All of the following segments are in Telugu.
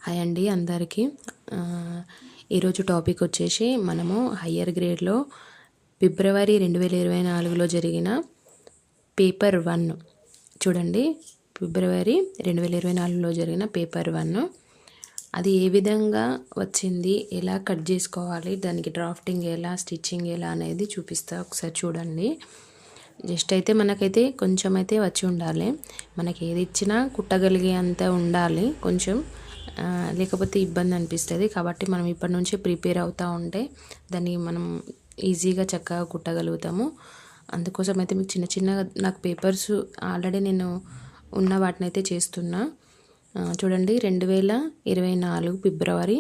హాయ్ అండి అందరికీ. ఈరోజు టాపిక్ వచ్చేసి మనము హయ్యర్ గ్రేడ్లో ఫిబ్రవరి 2024లో జరిగిన పేపర్ 1 చూడండి. ఫిబ్రవరి 2024లో జరిగిన పేపర్ 1 అది ఏ విధంగా వచ్చింది, ఎలా కట్ చేసుకోవాలి, దానికి డ్రాఫ్టింగ్ ఎలా, స్టిచ్చింగ్ ఎలా అనేది చూపిస్తా. ఒకసారి చూడండి. జస్ట్ అయితే మనకైతే కొంచెం అయితే వచ్చి ఉండాలి. మనకి ఏది ఇచ్చినా కుట్టగలిగే అంత ఉండాలి కొంచెం, లేకపోతే ఇబ్బంది అనిపిస్తుంది. కాబట్టి మనం ఇప్పటి నుంచే ప్రిపేర్ అవుతూ ఉంటే దాన్ని మనం ఈజీగా చక్కగా కుట్టగలుగుతాము. అందుకోసం అయితే మీకు చిన్న చిన్నగా నాకు పేపర్స్ ఆల్రెడీ నేను ఉన్న వాటిని అయితే చేస్తున్నా. చూడండి, 2024 ఫిబ్రవరి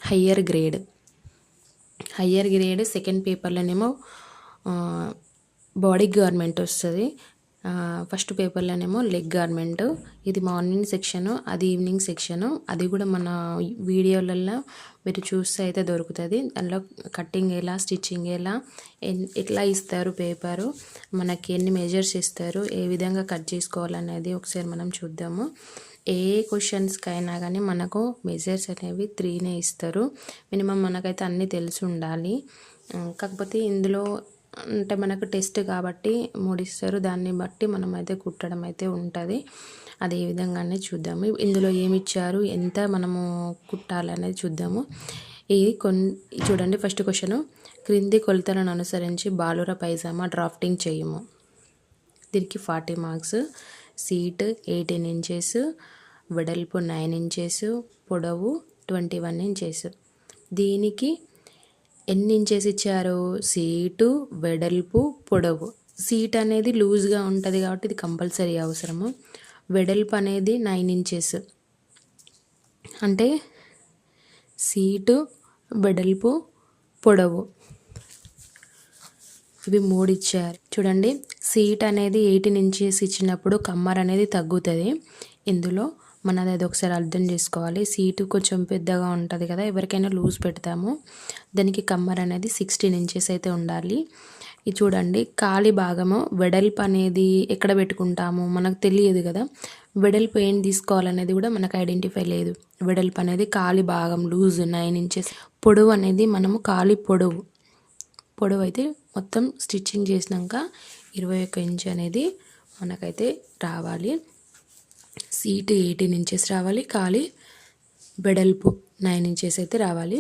హయ్యర్ గ్రేడ్ సెకండ్ పేపర్లోనేమో బాడీ గార్మెంట్ వస్తుంది. ఫస్ట్ పేపర్లోనేమో లెగ్ గార్మెంట్. ఇది మార్నింగ్ సెక్షను, అది ఈవినింగ్ సెక్షను. అది కూడా మన వీడియోలలో మీరు చూస్తే అయితే దొరుకుతుంది. దానిలో కట్టింగ్ ఎలా, స్టిచ్చింగ్ ఎలా, ఎట్లా ఇస్తారు పేపరు, మనకి ఎన్ని మెజర్స్ ఇస్తారు, ఏ విధంగా కట్ చేసుకోవాలనేది ఒకసారి మనం చూద్దాము. ఏ క్వశ్చన్స్కైనా కానీ మనకు మెజర్స్ అనేవి 3నే ఇస్తారు. మినిమం మనకైతే అన్నీ తెలిసి ఉండాలి. కాకపోతే ఇందులో అంటే మనకు టెస్ట్ కాబట్టి 3 ఇస్తారు. దాన్ని బట్టి మనం అయితే కుట్టడం అయితే ఉంటుంది. అది ఏ విధంగానే చూద్దాము. ఇందులో ఏమి ఇచ్చారు, ఎంత మనము కుట్టాలనేది చూద్దాము. ఇది చూడండి. ఫస్ట్ క్వశ్చన్, క్రింది కొలతలను అనుసరించి బాలుర పైజామా డ్రాఫ్టింగ్ చేయము. దీనికి 40 మార్క్స్. సీట్ 18 ఇంచెస్, వెడల్పు 9 ఇంచెస్, పొడవు 21 ఇంచెస్. దీనికి ఎన్ని ఇంచెస్ ఇచ్చారు? సీటు, వెడల్పు, పొడవు. సీట్ అనేది లూజ్గా ఉంటుంది కాబట్టి ఇది కంపల్సరీ అవసరము. వెడల్పు అనేది 9 ఇంచెస్. అంటే సీటు, వెడల్పు, పొడవు ఇవి 3 ఇచ్చారు. చూడండి, సీట్ అనేది 18 ఇంచెస్ ఇచ్చినప్పుడు కమ్మర్ అనేది తగ్గుతుంది. ఇందులో మనది అది ఒకసారి అర్థం చేసుకోవాలి. సీటు కొంచెం పెద్దగా ఉంటుంది కదా, ఎవరికైనా లూజ్ పెడతాము. దానికి కమ్మర్ అనేది 16 ఇంచెస్ అయితే ఉండాలి. ఇది చూడండి, కాలి భాగము వెడల్పు అనేది ఎక్కడ పెట్టుకుంటాము మనకు తెలియదు కదా. వెడల్పు ఏం తీసుకోవాలనేది కూడా మనకు ఐడెంటిఫై లేదు. వెడల్పు అనేది కాలి భాగం లూజ్ 9 ఇంచెస్. పొడవు అనేది మనము కాలి పొడవు అయితే మొత్తం స్టిచ్చింగ్ చేసినాక 21 ఇంచ్ అనేది మనకైతే రావాలి. సీట్ 18 ఇంచెస్ రావాలి. కాలి వెడల్పు 9 ఇంచెస్ అయితే రావాలి.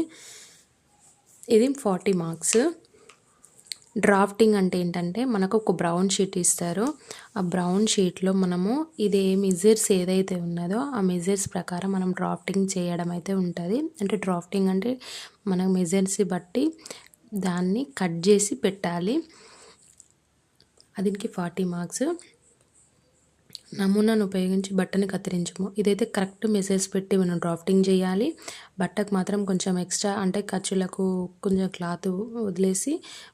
ఇది 40 మార్క్స్. డ్రాఫ్టింగ్ అంటే ఏంటంటే మనకు ఒక బ్రౌన్ షీట్ ఇస్తారు. ఆ బ్రౌన్ షీట్లో మనము ఇదే మెజర్స్ ఏదైతే ఉన్నదో ఆ మెజర్స్ ప్రకారం మనం డ్రాఫ్టింగ్ చేయడం అయితే ఉంటుంది. అంటే డ్రాఫ్టింగ్ అంటే మనకు మెజర్స్ బట్టి దాన్ని కట్ చేసి పెట్టాలి. దీనికి 40 మార్క్స్. నమూనాను ఉపయోగించి బట్టని కత్తిరించము. ఇదైతే కరెక్ట్ మెజర్స్ పెట్టి మనం డ్రాఫ్టింగ్ చేయాలి. బట్టకు మాత్రం కొంచెం ఎక్స్ట్రా అంటే ఖర్చులకు కొంచెం క్లాత్ వదిలేసి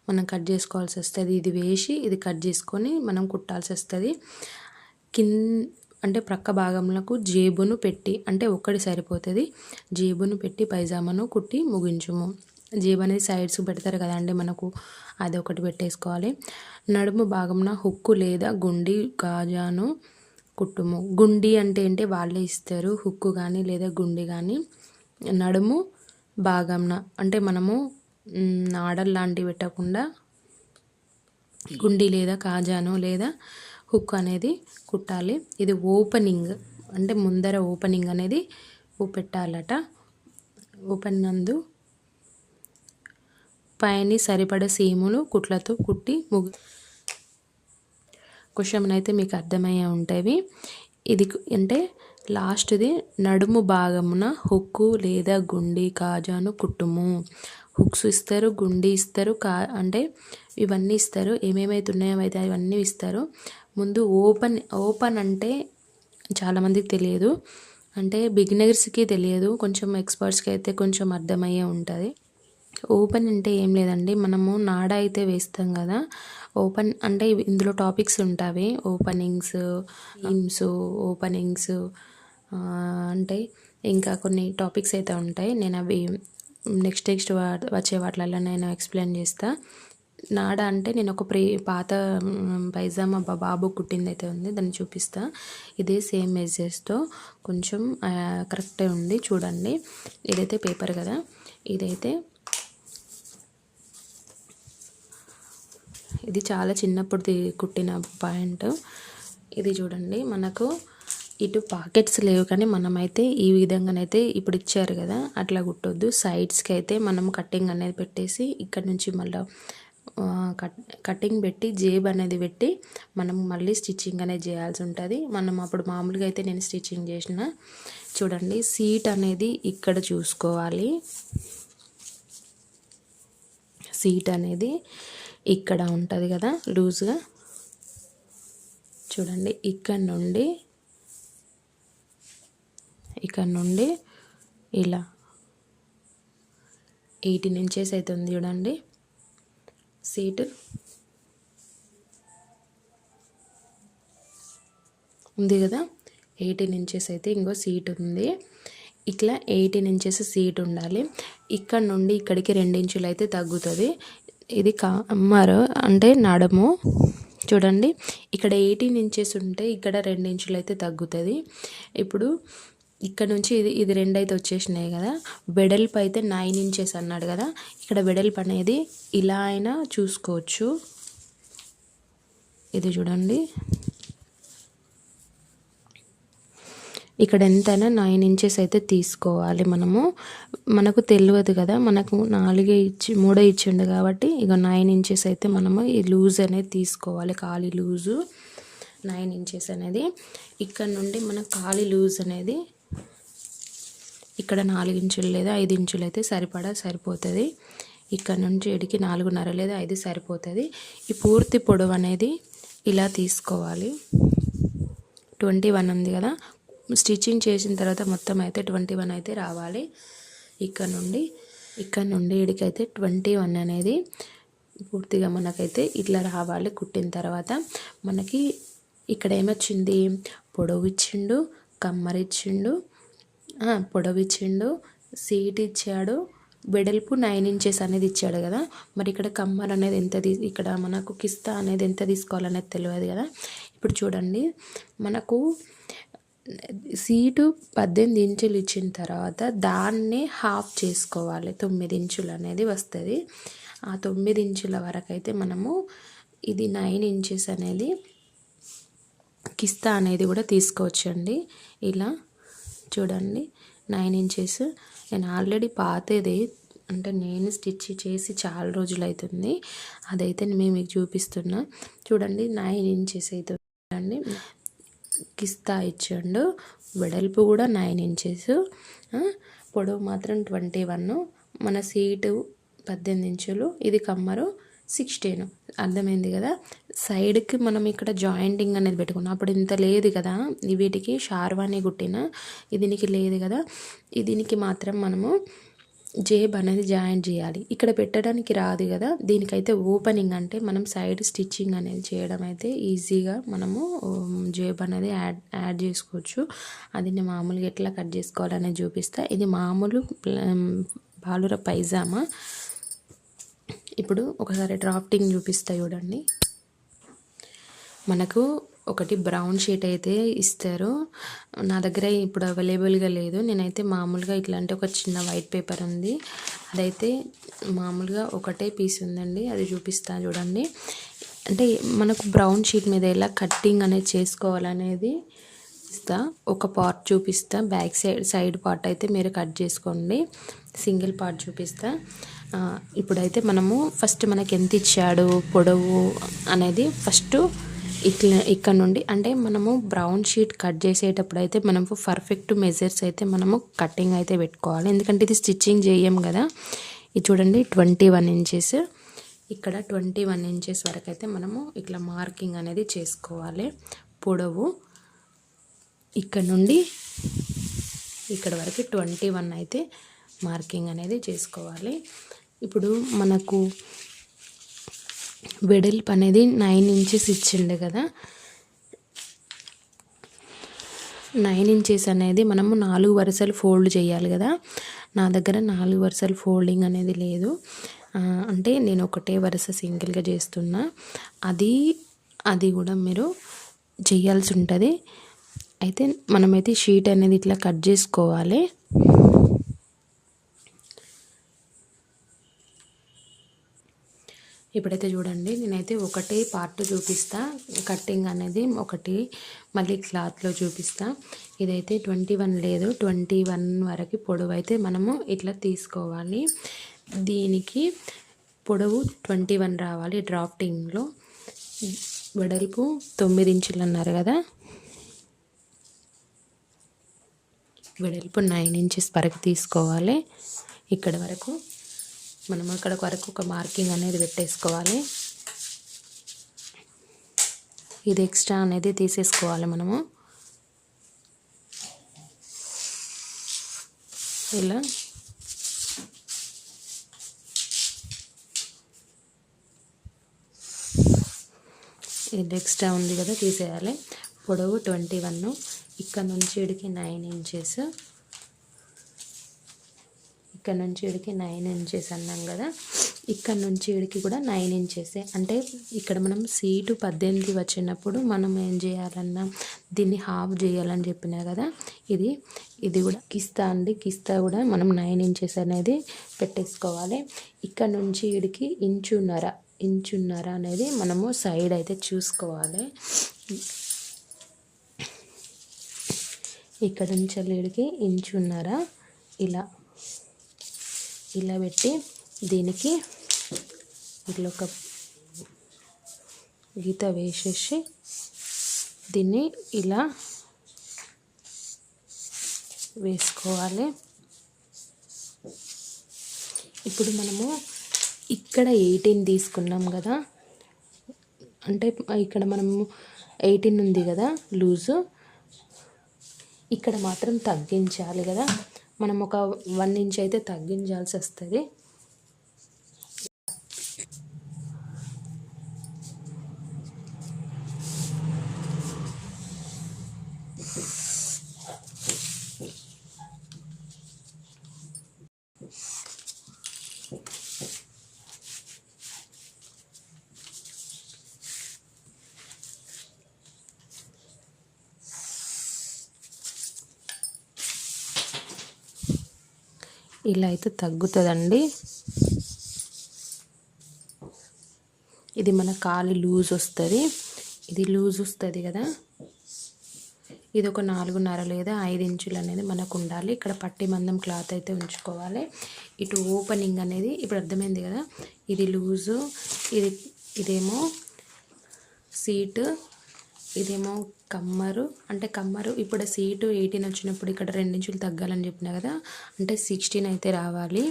మనం కట్ చేసుకోవాల్సి వస్తుంది. ఇది వేసి ఇది కట్ చేసుకొని మనం కుట్టాల్సి వస్తుంది. అంటే ప్రక్క భాగంలో జేబును పెట్టి, అంటే ఒక్కటి సరిపోతుంది, జేబును పెట్టి పైజామాను కుట్టి ముగించుము. జేబు అనేది సైడ్స్ పెడతారు కదండి మనకు, అది ఒకటి పెట్టేసుకోవాలి. నడుము భాగంన హుక్కు లేదా గుండి కాజాను కుట్టుము. గుండి అంటే ఏంటి వాళ్ళే ఇస్తారు, హుక్కు కానీ లేదా గుండి కానీ. నడుము భాగంన అంటే మనము నాడల్ లాంటివి పెట్టకుండా గుండి లేదా కాజాను లేదా హుక్ అనేది కుట్టాలి. ఇది ఓపెనింగ్ అంటే ముందర ఓపెనింగ్ అనేది పెట్టాలట. ఓపెన్ నందు పైన సరిపడ సీములు కుట్లతో కుట్టి క్వశ్చన్ అయితే మీకు అర్థమయ్యే ఉంటాయి. ఇది అంటే లాస్ట్ది, నడుము భాగమున హుక్కు లేదా గుండి కాజాను కుట్టుము. హుక్స్ ఇస్తారు, గుండి ఇస్తారు, అంటే ఇవన్నీ ఇస్తారు. ఏమేమైతే ఉన్నాయో అయితే ఇవన్నీ ఇస్తారు. ముందు ఓపెన్ అంటే చాలామందికి తెలియదు, అంటే బిగినర్స్కి తెలియదు, కొంచెం ఎక్స్పర్ట్స్కి అయితే కొంచెం అర్థమయ్యే ఉంటుంది. ఓపెన్ అంటే ఏం లేదండి, మనము నాడ అయితే వేస్తాం కదా. ఓపెన్ అంటే ఇందులో టాపిక్స్ ఉంటాయి. ఓపెనింగ్స్, సీమ్స్, ఓపెనింగ్స్, అంటే ఇంకా కొన్ని టాపిక్స్ అయితే ఉంటాయి. నేను అవి నెక్స్ట్ వచ్చే వాటిలలో నేను ఎక్స్ప్లెయిన్ చేస్తా. నాడ అంటే నేను ఒక పాత పైజామా బాబు కుట్టింది అయితే ఉంది, దాన్ని చూపిస్తా. ఇదే సేమ్ మెజర్స్తో కొంచెం కరెక్టే ఉంది చూడండి. ఇదైతే పేపర్ కదా, ఇదైతే ఇది చాలా చిన్నప్పుడు కుట్టిన పాయింట్. ఇది చూడండి, మనకు ఇటు పాకెట్స్ లేవు కానీ మనమైతే ఈ విధంగానైతే ఇప్పుడు ఇచ్చారు కదా అట్లా కుట్టొద్దు. సైడ్స్కి అయితే మనం కటింగ్ అనేది పెట్టేసి ఇక్కడ నుంచి మళ్ళీ కటింగ్ పెట్టి జేబ్ అనేది పెట్టి మనం మళ్ళీ స్టిచ్చింగ్ అనేది చేయాల్సి ఉంటుంది. మనం అప్పుడు మామూలుగా అయితే నేను స్టిచ్చింగ్ చేసిన. చూడండి, సీట్ అనేది ఇక్కడ చూసుకోవాలి. సీట్ అనేది ఇక్కడ ఉంటుంది కదా లూజ్గా. చూడండి, ఇక్కడ నుండి ఇలా 18 ఇంచెస్ అయితే ఉంది చూడండి సీట్. ఉంది కదా 18 ఇంచెస్ అయితే ఇంకో సీట్ ఉంది. ఇట్లా 18 ఇంచెస్ సీట్ ఉండాలి. ఇక్కడ నుండి ఇక్కడికి 2 ఇంచులు అయితే తగ్గుతుంది. ఇది కమ్మర్ అంటే నడుము. చూడండి, ఇక్కడ 18 ఇంచెస్ ఉంటే ఇక్కడ 2 ఇంచులు అయితే తగ్గుతుంది. ఇప్పుడు ఇక్కడ నుంచి ఇది 2 అయితే వచ్చేసినాయి కదా. వెడల్పు అయితే 9 ఇంచెస్ అన్నాడు కదా, ఇక్కడ వెడల్పు అనేది ఇలా అయినా చూసుకోవచ్చు. ఇది చూడండి, ఇక్కడ ఎంతైనా 9 ఇంచెస్ అయితే తీసుకోవాలి మనము. మనకు తెలియదు కదా, మనకు 3 ఇచ్చిండు కాబట్టి ఇక 9 ఇంచెస్ అయితే మనము ఈ లూజ్ అనేది తీసుకోవాలి. ఖాళీ లూజు 9 ఇంచెస్ అనేది. ఇక్కడ నుండి మన ఖాళీ లూజ్ అనేది ఇక్కడ 4 ఇంచులు లేదా 5 ఇంచులు అయితే సరిపోతుంది. ఇక్కడ నుంచి ఇడికి 4.5 లేదా 5 సరిపోతుంది. ఈ పూర్తి పొడవు అనేది ఇలా తీసుకోవాలి. 21 ఉంది కదా, స్టిచ్చింగ్ చేసిన తర్వాత మొత్తం అయితే 21 అయితే రావాలి. ఇక్కడ నుండి ఇడికైతే 21 అనేది పూర్తిగా మనకైతే ఇట్లా రావాలి. కుట్టిన తర్వాత మనకి ఇక్కడ ఏమొచ్చింది, పొడవు ఇచ్చిండు, కమ్మర్ ఇచ్చిండు, పొడవు ఇచ్చిండు, సీట్ ఇచ్చాడు, వెడల్పు 9 ఇంచెస్ అనేది ఇచ్చాడు కదా. మరి ఇక్కడ కమ్మర్ అనేది ఎంత ఇక్కడ మనకు కిస్తా అనేది ఎంత తీసుకోవాలనేది తెలియదు కదా. ఇప్పుడు చూడండి, మనకు సీటు 18 ఇంచులు ఇచ్చిన తర్వాత దాన్ని హాఫ్ చేసుకోవాలి. 9 ఇంచులు అనేది వస్తుంది. ఆ 9 ఇంచుల వరకు అయితే మనము ఇది 9 ఇంచెస్ అనేది కిస్తా అనేది కూడా తీసుకోవచ్చండి. ఇలా చూడండి, 9 ఇంచెస్. నేను ఆల్రెడీ పాతది అంటే నేను స్టిచ్ చేసి చాలా రోజులు అవుతుంది, అదైతే మేము మీకు చూపిస్తున్నా. చూడండి, 9 ఇంచెస్ అయితే చూడండి కిస్తా ఇచ్చాడు. వెడల్పు కూడా 9 ఇంచెస్, పొడవు మాత్రం 21. మన సీటు 18 ఇంచులు, ఇది కమ్మరు 16. అర్థమైంది కదా. సైడ్కి మనం ఇక్కడ జాయింటింగ్ అనేది పెట్టుకున్నాం. అప్పుడు ఇంత లేదు కదా, వీటికి షార్వాని కుట్టిన, దీనికి లేదు కదా. దీనికి మాత్రం మనము జేబ్ అనేది జాయింట్ చేయాలి. ఇక్కడ పెట్టడానికి రాదు కదా, దీనికైతే ఓపెనింగ్ అంటే మనం సైడ్ స్టిచ్చింగ్ అనేది చేయడం అయితే ఈజీగా మనము జేబ్ అనేది యాడ్ చేసుకోవచ్చు. అది నేను మామూలుగా ఎట్లా కట్ చేసుకోవాలనేది చూపిస్తా. ఇది మామూలు బాలుర పైజామా. ఇప్పుడు ఒకసారి డ్రాఫ్టింగ్ చూపిస్తా చూడండి. మనకు ఒకటి బ్రౌన్ షీట్ అయితే ఇస్తారు, నా దగ్గర ఇప్పుడు అవైలబుల్గా లేదు. నేనైతే మామూలుగా ఇట్లాంటి ఒక చిన్న వైట్ పేపర్ ఉంది, అదైతే మామూలుగా ఒకటే పీస్ ఉందండి, అది చూపిస్తా చూడండి. అంటే మనకు బ్రౌన్ షీట్ మీద ఎలా కట్టింగ్ అనేది చేసుకోవాలనేది ఇస్తా. ఒక పార్ట్ చూపిస్తా, బ్యాక్ సైడ్ పార్ట్ అయితే మీరు కట్ చేసుకోండి. సింగిల్ పార్ట్ చూపిస్తా. ఇప్పుడైతే మనము ఫస్ట్ మనకి ఎంత ఇచ్చాడు పొడవు అనేది ఫస్ట్ ఇక్కడ నుండి, అంటే మనము బ్రౌన్ షీట్ కట్ చేసేటప్పుడు అయితే మనము పర్ఫెక్ట్ మెజర్స్ అయితే మనము కటింగ్ అయితే పెట్టుకోవాలి. ఎందుకంటే ఇది స్టిచ్చింగ్ చేయం కదా. ఇది చూడండి 21 ఇంచెస్, ఇక్కడ 21 ఇంచెస్ వరకు అయితే మనము ఇట్లా మార్కింగ్ అనేది చేసుకోవాలి. పొడవు ఇక్కడ నుండి ఇక్కడ వరకు 21 అయితే మార్కింగ్ అనేది చేసుకోవాలి. ఇప్పుడు మనకు వెడల్పు అనేది 9 ఇంచెస్ ఇచ్చిండే కదా, 9 ఇంచెస్ అనేది మనము 4 వరుసలు ఫోల్డ్ చేయాలి కదా. నా దగ్గర 4 వరుసలు ఫోల్డింగ్ అనేది లేదు, అంటే నేను ఒకటే వరుస సింగిల్గా చేస్తున్నా. అది కూడా మీరు చేయాల్సి ఉంటుంది. అయితే మనమైతే షీట్ అనేది ఇట్లా కట్ చేసుకోవాలి. ఇప్పుడైతే చూడండి, నేనైతే ఒకటే పార్ట్ చూపిస్తా, కటింగ్ అనేది ఒకటి, మళ్ళీ క్లాత్లో చూపిస్తా. ఇదైతే 21 లేదు, 21 వరకు పొడవు అయితే మనము ఇట్లా తీసుకోవాలి. దీనికి పొడవు 21 రావాలి. డ్రాఫ్టింగ్లో వెడల్పు 9 ఇంచులు అన్నారు కదా, వెడల్పు 9 ఇంచెస్ వరకు తీసుకోవాలి. ఇక్కడ వరకు మనం అక్కడ వరకు ఒక మార్కింగ్ అనేది పెట్టేసుకోవాలి. ఇది ఎక్స్ట్రా అనేది తీసేసుకోవాలి మనము. ఇలా ఇది ఎక్స్ట్రా ఉంది కదా, తీసేయాలి. పొడవు 21, ఇక్కడ నుంచి ఇడికి 9 ఇంచెస్, ఇక్కడ నుంచి ఇడికి 9 ఇంచెస్ అన్నాం కదా, ఇక్కడ నుంచి ఇడికి కూడా 9 ఇంచెస్. అంటే ఇక్కడ మనం సీటు 18 వచ్చినప్పుడు మనం ఏం చేయాలన్నా దీన్ని హాఫ్ చేయాలని చెప్పినా కదా, ఇది కూడా కిస్తా అండి. కిస్తా కూడా మనం 9 ఇంచెస్ అనేది పెట్టేసుకోవాలి. ఇక్కడ నుంచి ఇడికి ఇంచున్నర అనేది మనము సైడ్ అయితే చూసుకోవాలి. ఇక్కడ నుంచి ఇడికి ఇంచున్నర ఇలా పెట్టి దీనికి ఇట్లా ఒక గీత వేసేసి దీన్ని ఇలా వేసుకోవాలి. ఇప్పుడు మనము ఇక్కడ 18 తీసుకున్నాం కదా, అంటే ఇక్కడ మనము 18 ఉంది కదా లూజు, ఇక్కడ మాత్రం తగ్గించాలి కదా, మనం ఒక 1 ఇంచ్ అయితే తగ్గించాల్సి వస్తుంది. ఇలా అయితే తగ్గుతుందండి. ఇది మన కాలి లూజ్ వస్తుంది, ఇది లూజ్ వస్తుంది కదా, ఇది ఒక 4.5 లేదా 5 ఇంచులు అనేది మనకు ఉండాలి. ఇక్కడ పట్టి మందం క్లాత్ అయితే ఉంచుకోవాలి. ఇటు ఓపెనింగ్ అనేది ఇప్పుడు అర్థమైంది కదా, ఇది లూజు, ఇదేమో సీటు, ఇదేమో కమ్మరు. అంటే కమ్మరు ఇప్పుడు సీటు 18 వచ్చినప్పుడు ఇక్కడ 2 ఇంచులు తగ్గాలని చెప్పినా కదా, అంటే 16 అయితే రావాలి.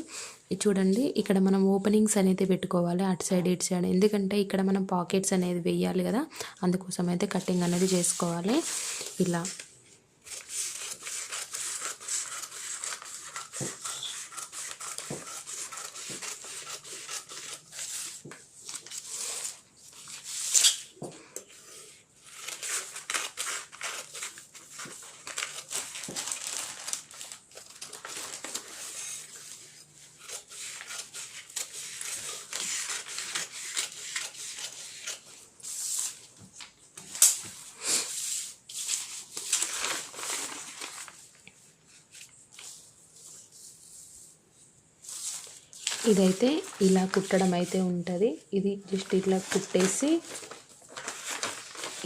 చూడండి, ఇక్కడ మనం ఓపెనింగ్స్ అనేది పెట్టుకోవాలి అటు సైడ్ ఇటు సైడ్, ఎందుకంటే ఇక్కడ మనం పాకెట్స్ అనేది వేయాలి కదా, అందుకోసం అయితే కటింగ్ అనేది చేసుకోవాలి. ఇలా ఇదైతే ఇలా కుట్టడం అయితే ఉంటుంది. ఇది జస్ట్ ఇట్లా కుట్టేసి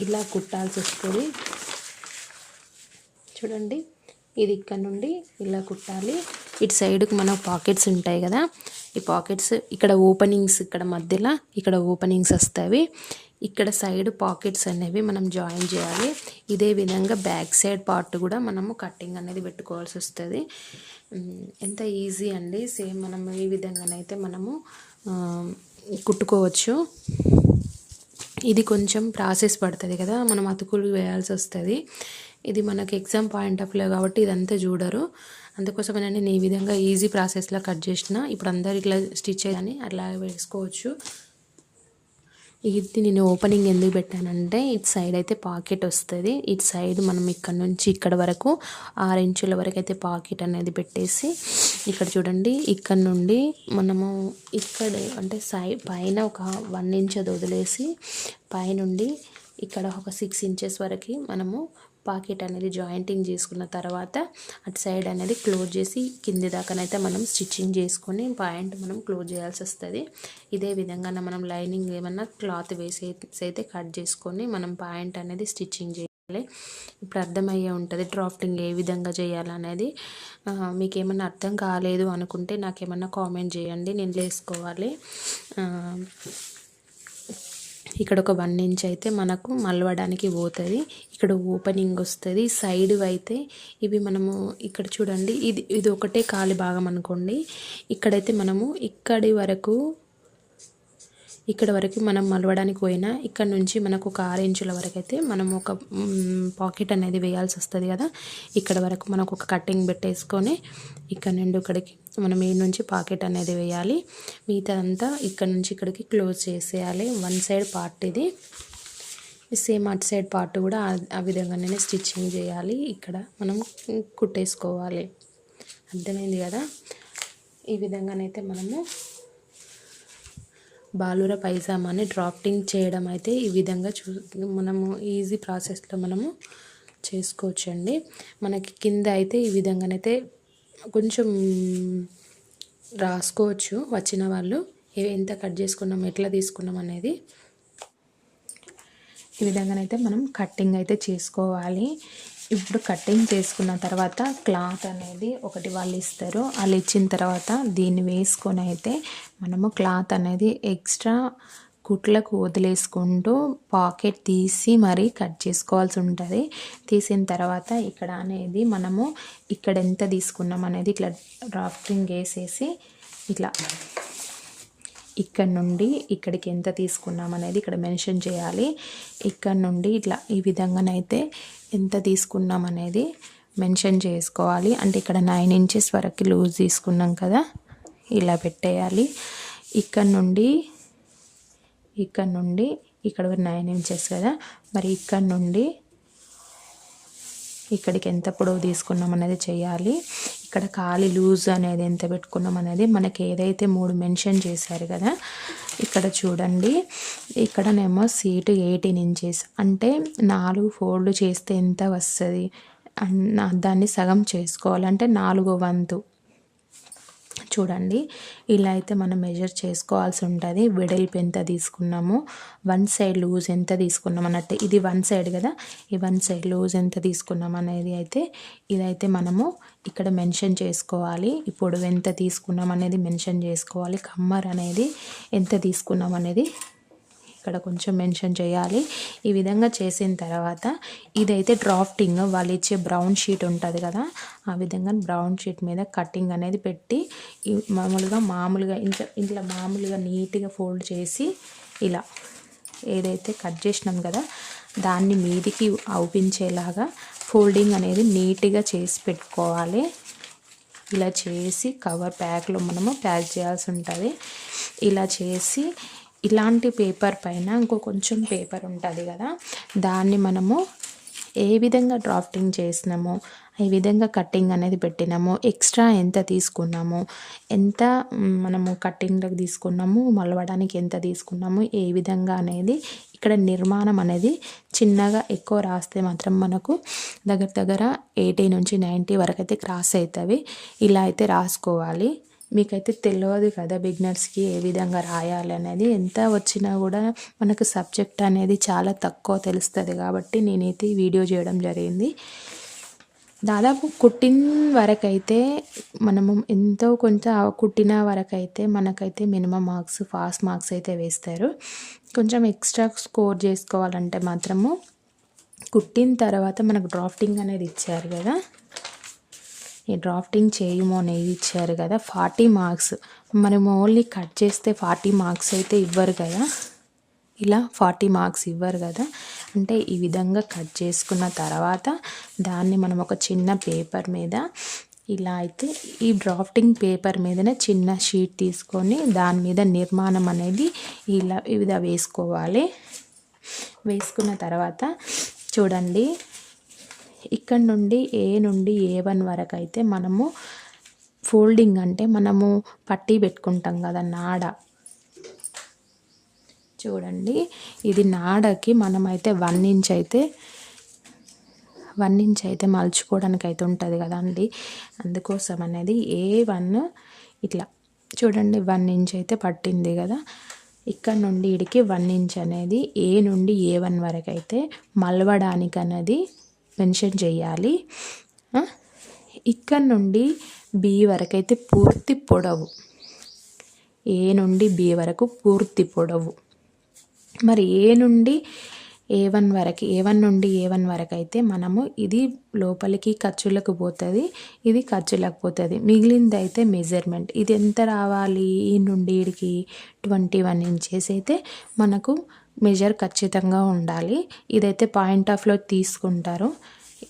ఇలా కుట్టాల్సి వస్తుంది. చూడండి, ఇది ఇక్కడ నుండి ఇలా కుట్టాలి. ఇటు సైడ్కి మన పాకెట్స్ ఉంటాయి కదా, ఈ పాకెట్స్ ఇక్కడ ఓపెనింగ్స్, ఇక్కడ మధ్యలో ఇక్కడ ఓపెనింగ్స్ వస్తాయి. ఇక్కడ సైడ్ పాకెట్స్ అనేవి మనం జాయిన్ చేయాలి. ఇదే విధంగా బ్యాక్ సైడ్ పార్ట్ కూడా మనము కటింగ్ అనేది పెట్టుకోవాల్సి వస్తుంది. ఎంత ఈజీ అండి, సేమ్ మనం ఈ విధంగానైతే మనము కుట్టుకోవచ్చు. ఇది కొంచెం ప్రాసెస్ పడుతుంది కదా, మనం అతుకులు వేయాల్సి వస్తుంది. ఇది మనకి ఎగ్జామ్ పాయింట్ ఆఫ్ వ్యూ కాబట్టి ఇదంతా చూడరు, అందుకోసమే నేను ఈ విధంగా ఈజీ ప్రాసెస్లో కట్ చేసిన. ఇప్పుడు అందరు ఇట్లా స్టిచ్ అయ్యాని అట్లా వేసుకోవచ్చు. ఇది నేను ఓపెనింగ్ ఎందుకు పెట్టానంటే ఇటు సైడ్ అయితే పాకెట్ వస్తుంది. ఇటు సైడ్ మనం ఇక్కడ నుంచి ఇక్కడ వరకు 6 ఇంచుల వరకు అయితే పాకెట్ అనేది పెట్టేసి ఇక్కడ చూడండి, ఇక్కడ నుండి మనము ఇక్కడ అంటే పైన ఒక 1 ఇంచ్ అది వదిలేసి పైనుండి ఇక్కడ ఒక 6 ఇంచెస్ వరకు మనము పాకెట్ అనేది జాయింటింగ్ చేసుకున్న తర్వాత అటు సైడ్ అనేది క్లోజ్ చేసి కింది దాకానైతే మనం స్టిచ్చింగ్ చేసుకొని పాయింట్ మనం క్లోజ్ చేయాల్సి వస్తుంది. ఇదే విధంగా మనం లైనింగ్ ఏమన్నా క్లాత్ వేసి అయితే కట్ చేసుకొని మనం పాయింట్ అనేది స్టిచ్చింగ్ చేయాలి. ఇప్పుడు అర్థమయ్యే ఉంటుంది డ్రాఫ్టింగ్ ఏ విధంగా చేయాలనేది. మీకు ఏమన్నా అర్థం కాలేదు అనుకుంటే నాకేమన్నా కామెంట్ చేయండి, నేను వేసుకోవాలి. ఇక్కడ ఒక 1 ఇంచ్ అయితే మనకు మలవడానికి పోతుంది. ఇక్కడ ఓపెనింగ్ వస్తుంది. సైడ్ అయితే ఇవి మనము ఇక్కడ చూడండి, ఇది ఒకటే ఖాళీ భాగం అనుకోండి. ఇక్కడైతే మనము ఇక్కడ వరకు మనం మలవడానికి పోయినా ఇక్కడ నుంచి మనకు ఒక 6 ఇంచుల వరకు అయితే మనం ఒక పాకెట్ అనేది వేయాల్సి వస్తుంది కదా. ఇక్కడ వరకు మనకు ఒక కటింగ్ పెట్టేసుకొని ఇక్కడ నుండి ఇక్కడికి మనం ఈ నుంచి పాకెట్ అనేది వేయాలి. మిగతా అంతా ఇక్కడ నుంచి ఇక్కడికి క్లోజ్ చేసేయాలి. 1 సైడ్ పార్ట్ ఇది. సేమ్ అటు సైడ్ పార్ట్ కూడా ఆ విధంగానే స్టిచ్చింగ్ చేయాలి. ఇక్కడ మనం కుట్టేసుకోవాలి. అర్థమైంది కదా. ఈ విధంగానైతే మనము బాలుర పైజామాని డ్రాఫ్టింగ్ చేయడం అయితే ఈ విధంగా మనము ఈజీ ప్రాసెస్లో మనము చేసుకోవచ్చండి. మనకి కింద అయితే ఈ విధంగానైతే కొంచెం రాసుకోవచ్చు వచ్చిన వాళ్ళు ఎంత కట్ చేసుకున్నాం ఎట్లా తీసుకున్నాం అనేది. ఈ విధంగానైతే మనం కట్టింగ్ అయితే చేసుకోవాలి. ఇప్పుడు కటింగ్ చేసుకున్న తర్వాత క్లాత్ అనేది ఒకటి వాళ్ళు ఇస్తారు. వాళ్ళు ఇచ్చిన తర్వాత దీన్ని వేసుకొని అయితే మనము క్లాత్ అనేది ఎక్స్ట్రా కుట్లకు వదిలేసుకుంటూ పాకెట్ తీసి మరీ కట్ చేసుకోవాల్సి ఉంటుంది. తీసిన తర్వాత ఇక్కడ అనేది మనము ఇక్కడ ఎంత తీసుకున్నాం అనేది ఇట్లా డ్రాఫ్టింగ్ వేసేసి ఇట్లా ఇక్కడ నుండి ఇక్కడికి ఎంత తీసుకున్నాం అనేది ఇక్కడ మెన్షన్ చేయాలి. ఇక్కడ నుండి ఇట్లా ఈ విధంగానైతే ఎంత తీసుకున్నాం అనేది మెన్షన్ చేసుకోవాలి. అంటే ఇక్కడ 9 ఇంచెస్ వరకు లూజ్ తీసుకున్నాం కదా, ఇలా పెట్టేయాలి. ఇక్కడ నుండి ఇక్కడ 9 ఇంచెస్ కదా, మరి ఇక్కడ నుండి ఇక్కడికి ఎంత పొడవు తీసుకున్నాం అనేది చేయాలి. ఇక్కడ ఖాళీ లూజ్ అనేది ఎంత పెట్టుకున్నాం అనేది మనకి ఏదైతే 3 మెన్షన్ చేశారు కదా, ఇక్కడ చూడండి. ఇక్కడనేమో సీటు 18 ఇంచెస్ అంటే 4 ఫోల్డ్ చేస్తే ఎంత వస్తుంది, దాన్ని సగం చేసుకోవాలంటే 4వ వంతు. చూడండి, ఇలా అయితే మనం మెజర్ చేసుకోవాల్సి ఉంటుంది. వెడల్పు ఎంత తీసుకున్నాము, 1 సైడ్ లూజ్ ఎంత తీసుకున్నాం అన్నట్టు. ఇది 1 సైడ్ కదా, ఈ 1 సైడ్ లూజ్ ఎంత తీసుకున్నాం అనేది అయితే ఇదైతే మనము ఇక్కడ మెన్షన్ చేసుకోవాలి. ఇప్పుడు ఎంత తీసుకున్నాం అనేది మెన్షన్ చేసుకోవాలి. కమ్మర్ అనేది ఎంత తీసుకున్నాం అనేది ఇక్కడ కొంచెం మెన్షన్ చేయాలి. ఈ విధంగా చేసిన తర్వాత ఇదైతే డ్రాఫ్టింగ్ వాళ్ళు ఇచ్చే బ్రౌన్ షీట్ ఉంటుంది కదా, ఆ విధంగా బ్రౌన్ షీట్ మీద కటింగ్ అనేది పెట్టి మామూలుగా ఇంట్లో మామూలుగా నీట్గా ఫోల్డ్ చేసి ఇలా ఏదైతే కట్ చేసినాం కదా దాన్ని మీదికి అవుపించేలాగా ఫోల్డింగ్ అనేది నీట్గా చేసి పెట్టుకోవాలి. ఇలా చేసి కవర్ ప్యాక్లో మనము ప్యాక్ చేయాల్సి ఉంటుంది. ఇలా చేసి ఇలాంటి పేపర్ పైన ఇంకో కొంచెం పేపర్ ఉంటుంది కదా, దాన్ని మనము ఏ విధంగా డ్రాఫ్టింగ్ చేసినామో ఈ విధంగా కట్టింగ్ అనేది పెట్టినాము, ఎక్స్ట్రా ఎంత తీసుకున్నాము, ఎంత మనము కట్టింగ్లకు తీసుకున్నాము, మలవడానికి ఎంత తీసుకున్నాము, ఏ విధంగా అనేది ఇక్కడ నిర్మాణం అనేది చిన్నగా ఎక్కువ రాస్తే మాత్రం మనకు దగ్గర 80 నుంచి 90 వరకు అయితే క్రాస్ అవుతుంది. ఇలా అయితే రాసుకోవాలి. మీకైతే తెలియదు కదా బిగినర్స్కి ఏ విధంగా రాయాలి అనేది. ఎంత వచ్చినా కూడా మనకు సబ్జెక్ట్ అనేది చాలా తక్కువ తెలుస్తుంది కాబట్టి నేనైతే ఈ వీడియో చేయడం జరిగింది. దాదాపు కుట్టిన వరకైతే మనము ఎంతో కొంత కుట్టిన వరకైతే మనకైతే మినిమం మార్క్స్ పాస్ మార్క్స్ అయితే వేస్తారు. కొంచెం ఎక్స్ట్రా స్కోర్ చేసుకోవాలంటే మాత్రము కుట్టిన తర్వాత మనకు డ్రాఫ్టింగ్ అనేది ఇచ్చారు కదా, ఈ డ్రాఫ్టింగ్ చేయము అనేది ఇచ్చారు కదా 40 మార్క్స్. మనం ఓన్లీ కట్ చేస్తే 40 మార్క్స్ అయితే ఇవ్వరు కదా, ఇలా 40 మార్క్స్ ఇవ్వరు కదా. అంటే ఈ విధంగా కట్ చేసుకున్న తర్వాత దాన్ని మనం ఒక చిన్న పేపర్ మీద ఇలా అయితే ఈ డ్రాఫ్టింగ్ పేపర్ మీదనే చిన్న షీట్ తీసుకొని దాని మీద నిర్మాణం అనేది ఇలా వేసుకోవాలి. వేసుకున్న తర్వాత చూడండి, ఇక్కడ నుండి A నుండి A1 వరకు అయితే మనము ఫోల్డింగ్ అంటే మనము పట్టీ పెట్టుకుంటాం కదా నాడ, చూడండి ఇది నాడకి మనమైతే 1 ఇంచ్ అయితే మలుచుకోవడానికి అయితే ఉంటుంది కదండి, అందుకోసం అనేది A1 ఇట్లా చూడండి 1 ఇంచ్ అయితే పట్టింది కదా. ఇక్కడ నుండి ఇడికి 1 ఇంచ్ అనేది A నుండి A1 వరకు అయితే మలవడానికి అనేది మెన్షన్ చేయాలి. ఇక్కడ నుండి B వరకు అయితే పూర్తి పొడవు, A నుండి B వరకు పూర్తి పొడవు. మరి A నుండి A1 నుండి A1 వరకు అయితే మనము ఇది లోపలికి ఖర్చులకు పోతుంది, ఇది ఖర్చులకు పోతుంది. మిగిలింది అయితే మెజర్మెంట్, ఇది ఎంత రావాలి ఈ నుండి ఇడికి 21 ఇంచెస్ అయితే మనకు మెజర్ ఖచ్చితంగా ఉండాలి. ఇదైతే పాయింట్ ఆఫ్లో తీసుకుంటారు.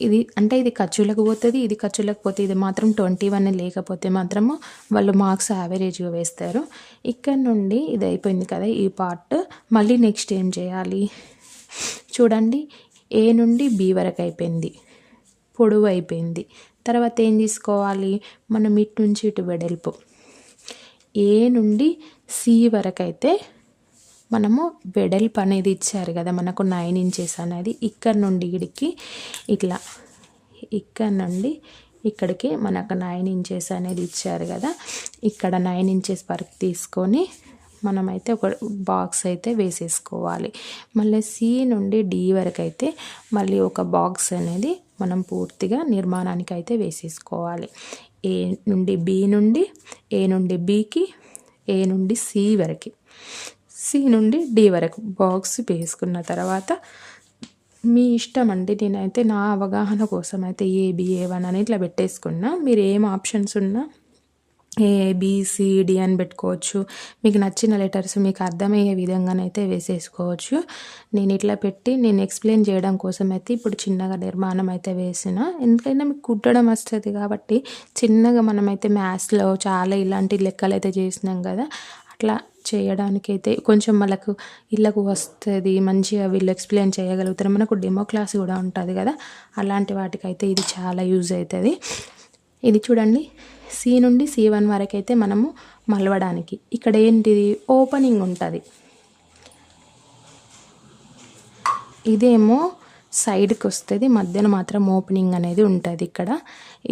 ఇది అంటే ఇది ఖర్చులకు పోతుంది, ఇది ఖర్చులకు పోతుంది. ఇది మాత్రం 21 లేకపోతే మాత్రము వాళ్ళు మార్క్స్ యావరేజ్గా వేస్తారు. ఇక్కడ నుండి ఇది అయిపోయింది కదా ఈ పార్ట్. మళ్ళీ నెక్స్ట్ ఏం చేయాలి చూడండి, A నుండి B వరకు అయిపోయింది, పొడవు అయిపోయింది. తర్వాత ఏం తీసుకోవాలి మనం ఇటు నుంచి ఇటు వెడల్పు. A నుండి C వరకు అయితే మనము వెడల్పు అనేది ఇచ్చారు కదా మనకు 9 ఇంచెస్ అనేది. ఇక్కడ నుండి ఇడికి ఇట్లా, ఇక్కడ నుండి ఇక్కడికి మనకు 9 ఇంచెస్ అనేది ఇచ్చారు కదా. ఇక్కడ 9 ఇంచెస్ వరకు తీసుకొని మనమైతే ఒక బాక్స్ అయితే వేసేసుకోవాలి. మళ్ళీ C నుండి D వరకు అయితే మళ్ళీ ఒక బాక్స్ అనేది మనం పూర్తిగా నిర్మాణానికి అయితే వేసేసుకోవాలి. A నుండి B నుండి, A నుండి Bకి, A నుండి C వరకు, C నుండి D వరకు బాక్స్ వేసుకున్న తర్వాత మీ ఇష్టం అండి. నేనైతే నా అవగాహన కోసం అయితే A1 అని ఇట్లా పెట్టేసుకున్నా. మీరు ఏం ఆప్షన్స్ ఉన్నా ABCD అని పెట్టుకోవచ్చు. మీకు నచ్చిన లెటర్స్ మీకు అర్థమయ్యే విధంగానైతే వేసేసుకోవచ్చు. నేను ఇట్లా పెట్టి నేను ఎక్స్ప్లెయిన్ చేయడం కోసం అయితే ఇప్పుడు చిన్నగా నిర్మాణం అయితే వేసిన, ఎందుకంటే మీకు కుట్టడం వస్తుంది కాబట్టి చిన్నగా మనమైతే మ్యాథ్స్లో చాలా ఇలాంటి లెక్కలు అయితే చేసినాం కదా, అట్లా చేయడానికైతే కొంచెం మనకు ఇళ్ళకు వస్తుంది, మంచిగా వీళ్ళు ఎక్స్ప్లెయిన్ చేయగలుగుతారు. మనకు డెమో క్లాస్ కూడా ఉంటుంది కదా, అలాంటి వాటికైతే ఇది చాలా యూజ్ అవుతుంది. ఇది చూడండి C నుండి C1 వరకు అయితే మనము మలవడానికి ఇక్కడ ఏంటిది ఓపెనింగ్ ఉంటుంది. ఇదేమో సైడ్కి వస్తుంది, మధ్యలో మాత్రం ఓపెనింగ్ అనేది ఉంటుంది. ఇక్కడ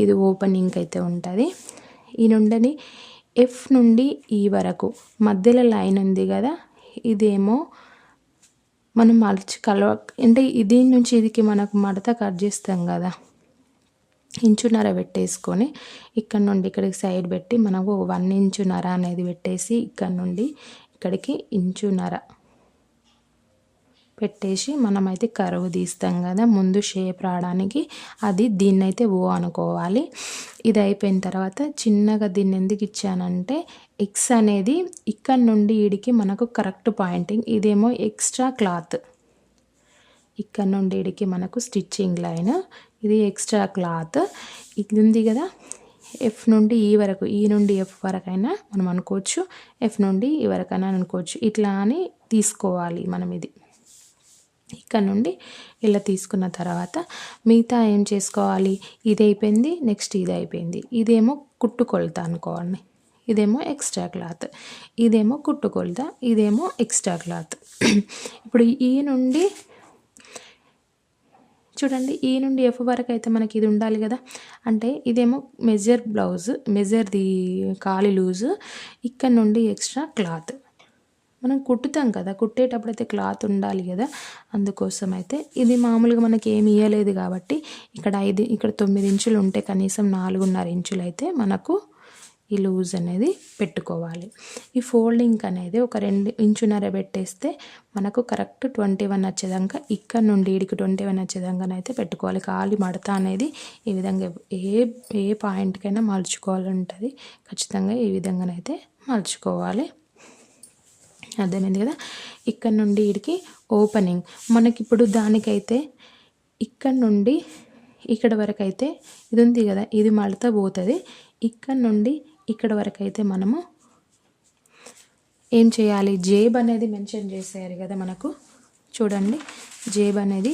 ఇది ఓపెనింగ్ అయితే ఉంటుంది. ఈ నుండి F నుండి E వరకు మధ్యలో లైన్ ఉంది కదా, ఇదేమో మనం మలిచి అంటే దీని నుంచి ఇదికి మనకు మడత కట్ చేస్తాం కదా, ఇంచున్నర పెట్టేసుకొని ఇక్కడ నుండి ఇక్కడికి సైడ్ పెట్టి మనకు 1 ఇంచున్నర అనేది పెట్టేసి ఇక్కడ నుండి ఇక్కడికి ఇంచున్నర పెట్టేసి మనమైతే కరువు తీస్తాం కదా ముందు షేప్ రావడానికి, అది దీన్నైతే O అనుకోవాలి. ఇది అయిపోయిన తర్వాత చిన్నగా దీన్ని ఎందుకు ఇచ్చానంటే X అనేది ఇక్కడ నుండి ఈడికి మనకు కరెక్ట్ పాయింటింగ్. ఇదేమో ఎక్స్ట్రా క్లాత్, ఇక్కడ నుండి ఈడికి మనకు స్టిచ్చింగ్ లైన్, ఇది ఎక్స్ట్రా క్లాత్. ఇది ఉంది కదా F నుండి E వరకు, E నుండి F వరకైనా మనం అనుకోవచ్చు, F నుండి E వరకైనా అనుకోవచ్చు. ఇట్లా అని తీసుకోవాలి మనం. ఇది ఇక్కడ నుండి ఇలా తీసుకున్న తర్వాత మిగతా ఏం చేసుకోవాలి, ఇది అయిపోయింది, నెక్స్ట్ ఇది అయిపోయింది. ఇదేమో కుట్టు కొలత అనుకోవాలి, ఇదేమో ఎక్స్ట్రా క్లాత్, ఇదేమో కుట్టు కొలత, ఇదేమో ఎక్స్ట్రా క్లాత్. ఇప్పుడు ఈ నుండి చూడండి ఈ నుండి F వరకు అయితే మనకి ఇది ఉండాలి కదా, అంటే ఇదేమో మెజర్ బ్లౌజ్, మెజర్ది కాలి లూజ్, ఇక్కడ నుండి ఎక్స్ట్రా క్లాత్. మనం కుట్టుతాం కదా, కుట్టేటప్పుడు అయితే క్లాత్ ఉండాలి కదా, అందుకోసం అయితే ఇది మామూలుగా మనకి ఏమి ఇవ్వలేదు కాబట్టి ఇక్కడ 9 ఇంచులు ఉంటే కనీసం 4.5 ఇంచులు అయితే మనకు ఈ లూజ్ అనేది పెట్టుకోవాలి. ఈ ఫోల్డింగ్ అనేది ఒక 2 ఇంచున్నర పెట్టేస్తే మనకు కరెక్ట్ 21 వచ్చేదాకా, ఇక్కడ నుండి ఇడికి 21 వచ్చేదాకా అయితే పెట్టుకోవాలి. కాలి మడత అనేది ఈ విధంగా ఏ పాయింట్కైనా మలుచుకోవాలి ఉంటుంది, ఖచ్చితంగా ఈ విధంగానైతే మలుచుకోవాలి. అర్థమైంది కదా. ఇక్కడ నుండి ఇడికి ఓపెనింగ్ మనకి ఇప్పుడు దానికైతే ఇక్కడ నుండి ఇక్కడ వరకు అయితే ఇది ఉంది కదా, ఇది మడత పోతుంది. ఇక్కడ నుండి ఇక్కడ వరకు అయితే మనము ఏం చేయాలి, జేబ్ అనేది మెన్షన్ చేశారు కదా మనకు, చూడండి జేబ్ అనేది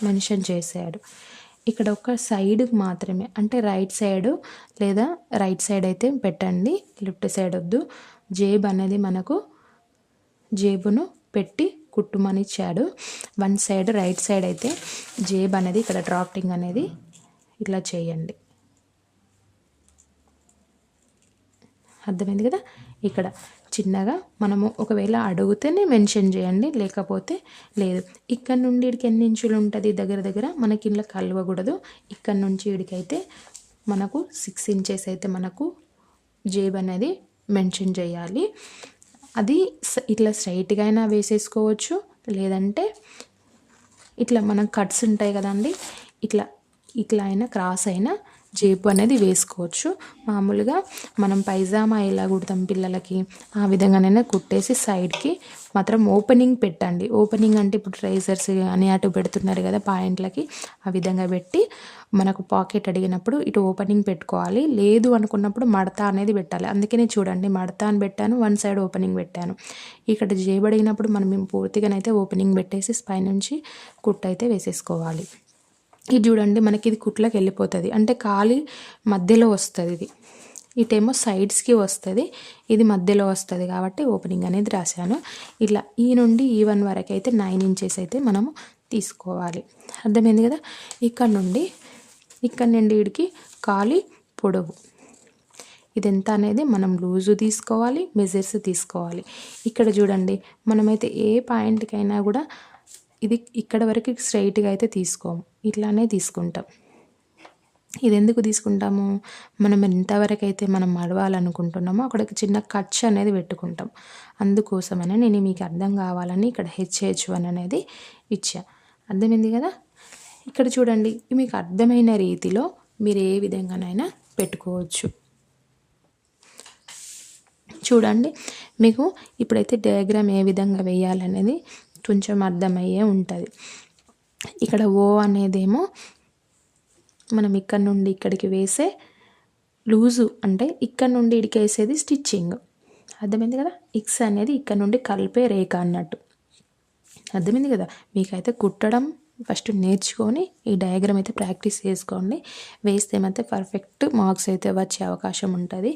మెన్షన్ చేశాడు. ఇక్కడ ఒక సైడ్కి మాత్రమే, అంటే రైట్ సైడ్ లేదా రైట్ సైడ్ అయితే పెట్టండి, లెఫ్ట్ సైడ్ వద్దు. జేబు అనేది మనకు జేబును పెట్టి కుట్టుమని ఇచ్చాడు. వన్ సైడ్ రైట్ సైడ్ అయితే జేబు అనేది ఇక్కడ డ్రాఫ్టింగ్ అనేది ఇట్లా చేయండి. అర్థమైంది కదా. ఇక్కడ చిన్నగా మనము ఒకవేళ అడిగితేనే మెన్షన్ చేయండి, లేకపోతే లేదు. ఇక్కడ నుండి ఇడికి ఎన్ని ఇంచులు ఉంటుంది దగ్గర దగ్గర మనకి ఇలా కలవకూడదు. ఇక్కడ నుంచి ఇడికైతే మనకు 6 ఇంచెస్ అయితే మనకు జేబు అనేది మెన్షన్ చేయాలి. అది ఇట్లా స్ట్రైట్గా అయినా వేసేసుకోవచ్చు, లేదంటే ఇట్లా మనం కట్స్ ఉంటాయి కదండి, ఇట్లా అయినా క్రాస్ అయినా జేబు అనేది వేసుకోవచ్చు. మామూలుగా మనం పైజామా ఎలా కుడతాం పిల్లలకి, ఆ విధంగానైనా కుట్టేసి సైడ్కి మాత్రం ఓపెనింగ్ పెట్టండి. ఓపెనింగ్ అంటే ఇప్పుడు ట్రైజర్స్ అని అటు పెడుతున్నారు కదా పాయింట్లకి, ఆ విధంగా పెట్టి మనకు పాకెట్ అడిగినప్పుడు ఇటు ఓపెనింగ్ పెట్టుకోవాలి. లేదు అనుకున్నప్పుడు మడత అనేది పెట్టాలి. అందుకనే చూడండి, మడత అని పెట్టాను, వన్ సైడ్ ఓపెనింగ్ పెట్టాను. ఇక్కడ జేబు అడిగినప్పుడు మనం పూర్తిగానైతే ఓపెనింగ్ పెట్టేసి పైనుంచి కుట్టు అయితే వేసేసుకోవాలి. ఇది చూడండి, మనకి ఇది కుట్లకు వెళ్ళిపోతుంది, అంటే ఖాళీ మధ్యలో వస్తుంది. ఇది ఇటేమో సైడ్స్కి వస్తుంది, ఇది మధ్యలో వస్తుంది కాబట్టి ఓపెనింగ్ అనేది రాశాను. ఇట్లా ఈ నుండి ఈ 1 వరకు అయితే 9 ఇంచెస్ అయితే మనము తీసుకోవాలి. అర్థమైంది కదా. ఇక్కడ నుండి వీడికి ఖాళీ పొడవు ఇది ఎంత అనేది మనం లూజు తీసుకోవాలి, మెజర్స్ తీసుకోవాలి. ఇక్కడ చూడండి, మనమైతే ఏ పాయింట్కైనా కూడా ఇది ఇక్కడ వరకు స్ట్రైట్గా అయితే తీసుకోము, ఇట్లానే తీసుకుంటాం. ఇది ఎందుకు తీసుకుంటాము, మనం ఎంతవరకు అయితే మనం మడవాలనుకుంటున్నామో అక్కడికి చిన్న ఖర్చు అనేది పెట్టుకుంటాం. అందుకోసమనే నేను మీకు అర్థం కావాలని ఇక్కడ HH1 అనేది ఇచ్చా. అర్థమైంది కదా. ఇక్కడ చూడండి, మీకు అర్థమైన రీతిలో మీరు ఏ విధంగానైనా పెట్టుకోవచ్చు. చూడండి, మీకు ఇప్పుడైతే డయాగ్రామ్ ఏ విధంగా వేయాలనేది కొంచెం అర్థమయ్యే ఉంటుంది. ఇక్కడ ఓ అనేదేమో మనం ఇక్కడ నుండి ఇక్కడికి వేసే లూజు, అంటే ఇక్కడ నుండి ఇడికి వేసేది స్టిచ్చింగ్. అర్థమైంది కదా. ఎక్స్ అనేది ఇక్కడ నుండి కలిపే రేఖ అన్నట్టు. అర్థమైంది కదా. మీకైతే కుట్టడం ఫస్ట్ నేర్చుకొని ఈ డయాగ్రామ్ అయితే ప్రాక్టీస్ చేసుకోండి. వేస్తే అయితే పర్ఫెక్ట్ మార్క్స్ అయితే వచ్చే అవకాశం ఉంటుంది.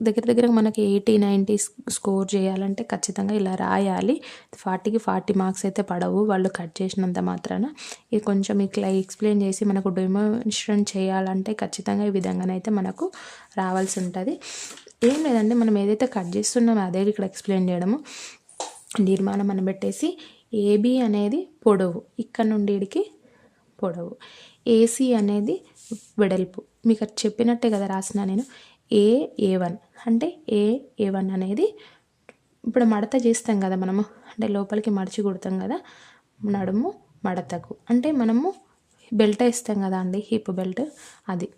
దగ్గర మనకి 80-90 స్కోర్ చేయాలంటే ఖచ్చితంగా ఇలా రాయాలి. 40కి 40 మార్క్స్ అయితే పడవు వాళ్ళు కట్ చేసినంత మాత్రాన. ఇది కొంచెం ఇట్లా ఎక్స్ప్లెయిన్ చేసి మనకు డెమోన్స్ట్రేషన్ చేయాలంటే ఖచ్చితంగా ఈ విధంగానైతే మనకు రావాల్సి ఉంటుంది. ఏం లేదండి, మనం ఏదైతే కట్ చేస్తున్నామో అదే ఇక్కడ ఎక్స్ప్లెయిన్ చేయడము. నిర్మాణం అని పెట్టేసి AB అనేది పొడవు, ఇక్కడ నుండి ఇడికి పొడవు. AC అనేది వెడల్పు. మీకు చెప్పినట్టే కదా రాసిన నేను. A1 అంటే A1 అనేది ఇప్పుడు మడత చేస్తాం కదా మనము, అంటే లోపలికి మడిచి కుడతాం కదా నడుము మడతకు, అంటే మనము బెల్ట్ వేస్తాం కదా అండి, హిప్ బెల్ట్, అది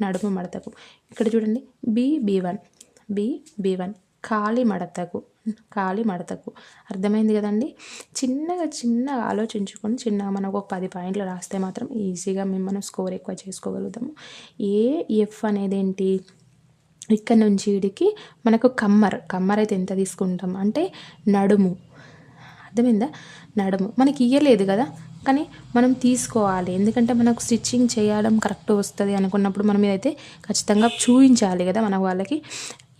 నడుము మడతకు. ఇక్కడ చూడండి, B1 ఖాళీ మడతకు. అర్థమైంది కదండి. చిన్నగా ఆలోచించుకొని చిన్నగా మనకు ఒక 10 పాయింట్లు రాస్తే మాత్రం ఈజీగా మనం స్కోర్ ఎక్కువ చేసుకోగలుగుతాము. AF అనేది ఏంటి, ఇక్కడ నుంచి వీడికి మనకు కమ్మర్ అయితే ఎంత తీసుకుంటాం అంటే నడుము. అర్థమైందా. నడుము మనకి ఇయ్యలేదు కదా, కానీ మనం తీసుకోవాలి. ఎందుకంటే మనకు స్టిచ్చింగ్ చేయడం కరెక్ట్ వస్తుంది అనుకున్నప్పుడు మనం ఇదైతే ఖచ్చితంగా చూపించాలి కదా మన వాళ్ళకి.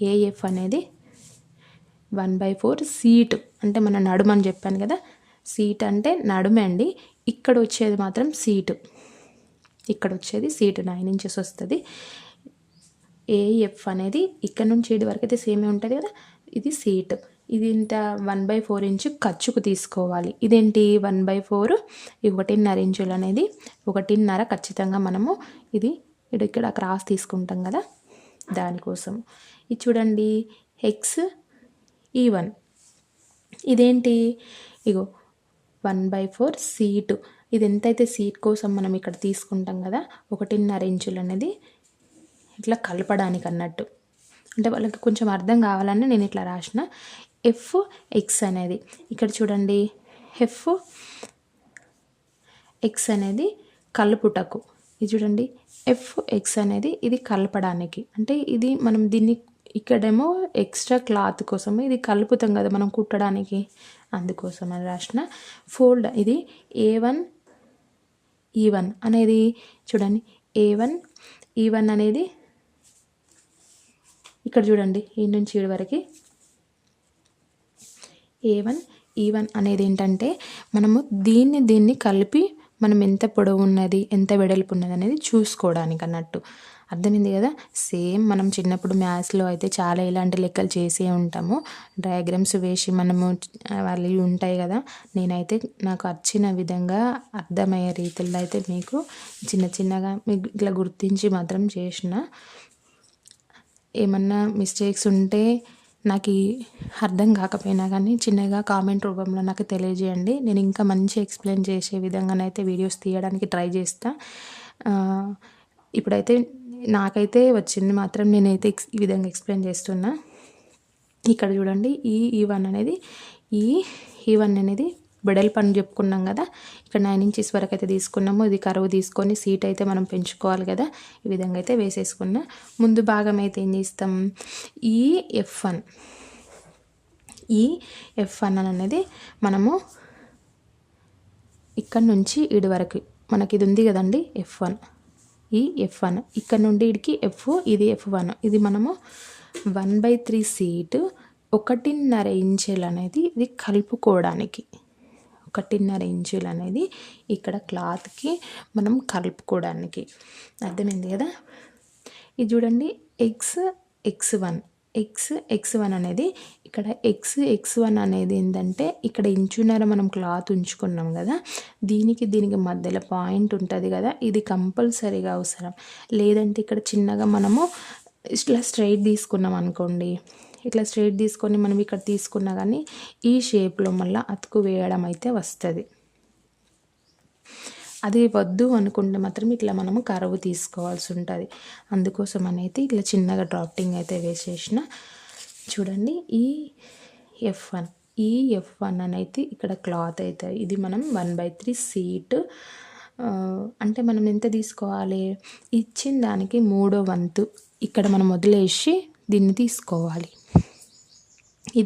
AF అనేది 1/4 సీటు, అంటే మన నడుము అని చెప్పాను కదా. సీట్ అంటే నడుమే అండి. ఇక్కడ వచ్చేది మాత్రం సీటు, 9 ఇంచెస్ వస్తుంది. AF అనేది ఇక్కడ నుంచి ఇటు వరకు అయితే సేమే ఉంటుంది కదా. ఇది సీట్, ఇది ఇంత 1/4 ఇంచు ఖర్చుకు తీసుకోవాలి. ఇదేంటి 1/4, 1.5 ఇంచులు అనేది 1.5 ఖచ్చితంగా మనము ఇది ఇక్కడ క్రాస్ తీసుకుంటాం కదా దానికోసం. ఇది చూడండి, XE1 ఇదేంటి, 1/4 సీటు. ఇది ఎంతైతే సీట్ కోసం మనం ఇక్కడ తీసుకుంటాం కదా 1.5 ఇంచులు అనేది ఇట్లా కలపడానికి అన్నట్టు, అంటే వాళ్ళకి కొంచెం అర్థం కావాలని నేను ఇట్లా రాసిన. FX అనేది ఇక్కడ చూడండి, FX అనేది కలుపుటకు. ఇది చూడండి, FX అనేది ఇది కలపడానికి, అంటే ఇది మనం దీన్ని ఇక్కడేమో ఎక్స్ట్రా క్లాత్ కోసం ఇది కలుపుతాం కదా మనం కుట్టడానికి, అందుకోసం అని రాసిన. ఫోల్డ్ ఇది A1 E1 అనేది చూడండి E1 అనేది ఇక్కడ చూడండి ఈ నుంచి ఈ వరకు E1 అనేది ఏంటంటే మనము దీన్ని కలిపి మనం ఎంత పొడవు ఉన్నది ఎంత వెడల్పు ఉన్నది అనేది చూసుకోవడానికి అన్నట్టు. అర్థమైంది కదా. సేమ్ మనం చిన్నప్పుడు మ్యాథ్స్లో అయితే చాలా ఇలాంటి లెక్కలు చేసే ఉంటాము. డయాగ్రామ్స్ వేసి మనము వాళ్ళు ఉంటాయి కదా. నేనైతే నాకు వచ్చిన విధంగా అర్థమయ్యే రీతిలో అయితే మీకు చిన్నగా మీకు ఇట్లా గుర్తించి మాత్రం చేసిన. ఏమన్నా మిస్టేక్స్ ఉంటే నాకు అర్థం కాకపోయినా కానీ చిన్నగా కామెంట్ రూపంలో నాకు తెలియజేయండి. నేను ఇంకా మంచి ఎక్స్ప్లెయిన్ చేసే విధంగానైతే వీడియోస్ తీయడానికి ట్రై చేస్తా. ఇప్పుడైతే నాకైతే వచ్చింది మాత్రం నేనైతే ఈ విధంగా ఎక్స్ప్లెయిన్ చేస్తున్నా. ఇక్కడ చూడండి E1 అనేది వెడల్పు అని చెప్పుకున్నాం కదా. ఇక్కడ 9 inches వరకు అయితే తీసుకున్నాము. ఇది కరువు తీసుకొని సీట్ అయితే మనం పెంచుకోవాలి కదా. ఈ విధంగా అయితే వేసేసుకున్నా. ముందు భాగం అయితే ఏం చేస్తాం, F1 అనేది మనము ఇక్కడ నుంచి ఇడి వరకు మనకి ఇది ఉంది కదండి F1 ఇక్కడ నుండి ఇడికి F, ఇది F1. ఇది మనము 1/3 సీటు 1.5 ఇంచులు అనేది ఇది కలుపుకోవడానికి. 1.5 ఇంచులు అనేది ఇక్కడ క్లాత్కి మనం కలుపుకోవడానికి. అర్థమైంది కదా. ఇది చూడండి X1 అనేది ఇక్కడ X1 అనేది ఏంటంటే ఇక్కడ ఇంచున్నర మనం క్లాత్ ఉంచుకున్నాం కదా. దీనికి మధ్యలో పాయింట్ ఉంటుంది కదా. ఇది కంపల్సరీగా అవసరం. లేదంటే ఇక్కడ చిన్నగా మనము ఇట్లా స్ట్రైట్ తీసుకున్నాం అనుకోండి. ఇట్లా స్ట్రైట్ తీసుకొని మనం ఇక్కడ తీసుకున్నా కానీ ఈ షేప్లో మళ్ళీ అతుకు వేయడం అయితే వస్తుంది. అది వద్దు అనుకుంటే మాత్రం ఇట్లా మనము కరువు తీసుకోవాల్సి ఉంటుంది. అందుకోసం అనేది ఇట్లా చిన్నగా డ్రాఫ్టింగ్ అయితే వేసేసిన. చూడండి F1 అనేది ఇక్కడ క్లాత్ అవుతుంది. ఇది మనం 1/3 సీట్ అంటే మనం ఎంత తీసుకోవాలి, ఇచ్చిన దానికి 3వ వంతు ఇక్కడ మనం వదిలేసి దీన్ని తీసుకోవాలి.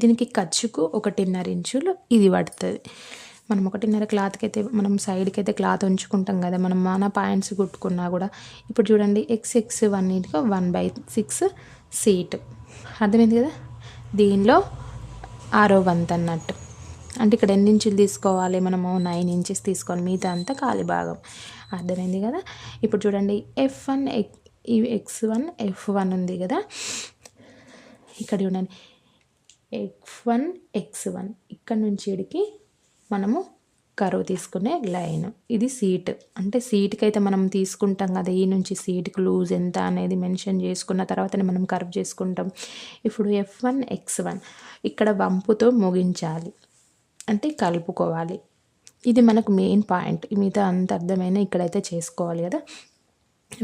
దీనికి ఖర్చుకు 1.5 ఇంచులు ఇది పడుతుంది. మనం 1.5 క్లాత్కి అయితే మనం సైడ్కి అయితే క్లాత్ ఉంచుకుంటాం కదా. మనం మన పాయింట్స్ కుట్టుకున్నా కూడా ఇప్పుడు చూడండి X1 1/6 సీట్. అర్థమైంది కదా. దీనిలో 6వ వంతు అన్నట్టు. అంటే ఇక్కడ ఎన్ని ఇంచులు తీసుకోవాలి, మనము 9 inches తీసుకోవాలి. మిగతా అంతా ఖాళీ భాగం. అర్థమైంది కదా. ఇప్పుడు చూడండి F1 ఉంది కదా. ఇక్కడ చూడండి X1 ఇక్కడ నుంచి ఇడికి మనము కరువు తీసుకునే లైన్. ఇది సీట్. అంటే సీట్కి అయితే మనం తీసుకుంటాం కదా. ఈ నుంచి సీట్కి లూజ్ ఎంత అనేది మెన్షన్ చేసుకున్న తర్వాతనే మనం కర్వ్ చేసుకుంటాం. ఇప్పుడు F1 X1 ఇక్కడ వంపుతో ముగించాలి, అంటే కలుపుకోవాలి. ఇది మనకు మెయిన్ పాయింట్. మిగతా అంత అర్థమైన ఇక్కడైతే చేసుకోవాలి కదా.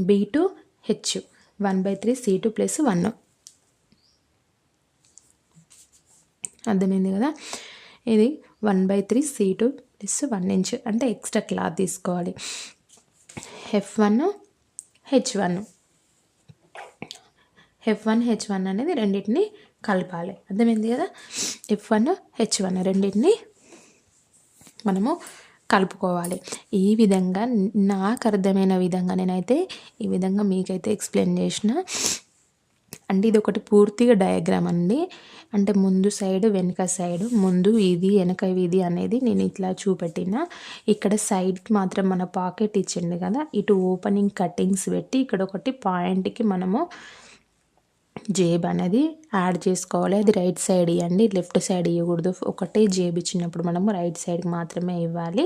B2 H 1/3 C2 + 1. అర్థమైంది కదా. ఇది 1/3 C2 + 1 ఇంచ్ అంటే ఎక్స్ట్రా క్లాత్ తీసుకోవాలి. F1 H1 అనేది రెండింటిని కలపాలి. అర్థమైంది కదా. F1 H1 రెండింటిని మనము కలుపుకోవాలి. ఈ విధంగా నాకు అర్థమైన విధంగా నేనైతే ఈ విధంగా మీకైతే ఎక్స్ప్లెయిన్ చేసిన. అంటే ఇది ఒకటి పూర్తిగా డయాగ్రామ్ అండి. అంటే ముందు సైడ్ వెనక సైడ్, ముందు ఇది వెనక ఇది అనేది నేను ఇట్లా చూపెట్టిన. ఇక్కడ సైడ్కి మాత్రం మన పాకెట్ ఇచ్చిండు కదా. ఇటు ఓపెనింగ్ కటింగ్స్ పెట్టి ఇక్కడ ఒకటి పాయింట్కి మనము జేబ్ అనేది యాడ్ చేసుకోవాలి. అది రైట్ సైడ్ ఇవ్వండి, లెఫ్ట్ సైడ్ ఇవ్వకూడదు. ఒకటే జేబ్ ఇచ్చినప్పుడు మనము రైట్ సైడ్కి మాత్రమే ఇవ్వాలి,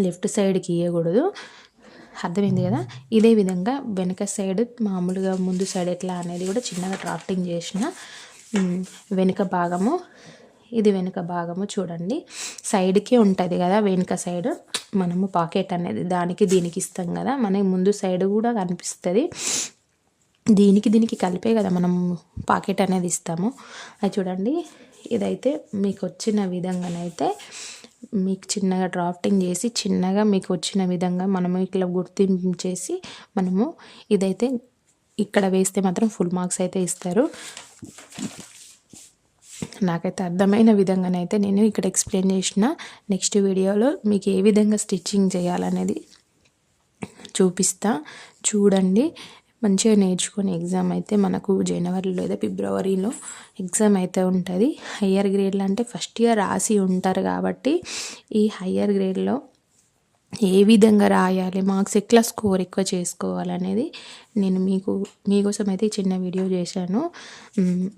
లెఫ్ట్ సైడ్కి ఇవ్వకూడదు. అర్థమైంది కదా. ఇదే విధంగా వెనక సైడ్ మామూలుగా ముందు సైడ్ ఎట్లా అనేది కూడా చిన్నగా డ్రాఫ్టింగ్ చేసిన. వెనుక భాగము, ఇది వెనుక భాగము చూడండి సైడ్కే ఉంటుంది కదా. వెనుక సైడ్ మనము పాకెట్ అనేది దీనికి ఇస్తాం కదా. మనకి ముందు సైడ్ కూడా కనిపిస్తుంది. దీనికి కలిపే కదా మనం పాకెట్ అనేది ఇస్తాము. అది చూడండి. ఇదైతే మీకు వచ్చిన విధంగానైతే మీకు చిన్నగా డ్రాఫ్టింగ్ చేసి చిన్నగా మీకు వచ్చిన విధంగా మనము ఇట్లా గుర్తించేసి మనము ఇదైతే ఇక్కడ వేస్తే మాత్రం ఫుల్ మార్క్స్ అయితే ఇస్తారు. నాకైతే అర్థమైన విధంగానైతే నేను ఇక్కడ ఎక్స్ప్లెయిన్ చేసిన. నెక్స్ట్ వీడియోలో మీకు ఏ విధంగా స్టిచ్చింగ్ చేయాలనేది చూపిస్తా, చూడండి. మంచిగా నేర్చుకొని ఎగ్జామ్ అయితే మనకు జనవరిలో లేదా ఫిబ్రవరిలో ఎగ్జామ్ అయితే ఉంటుంది. హయ్యర్ గ్రేడ్లు అంటే ఫస్ట్ ఇయర్ రాసి ఉంటారు కాబట్టి ఈ హయ్యర్ గ్రేడ్లో ఏ విధంగా రాయాలి, మార్క్స్ ఎట్లా స్కోర్ ఎక్కువ చేసుకోవాలనేది నేను మీకోసం అయితే చిన్న వీడియో చేశాను.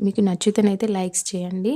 మీకు నచ్చితేనైతే లైక్స్ చేయండి.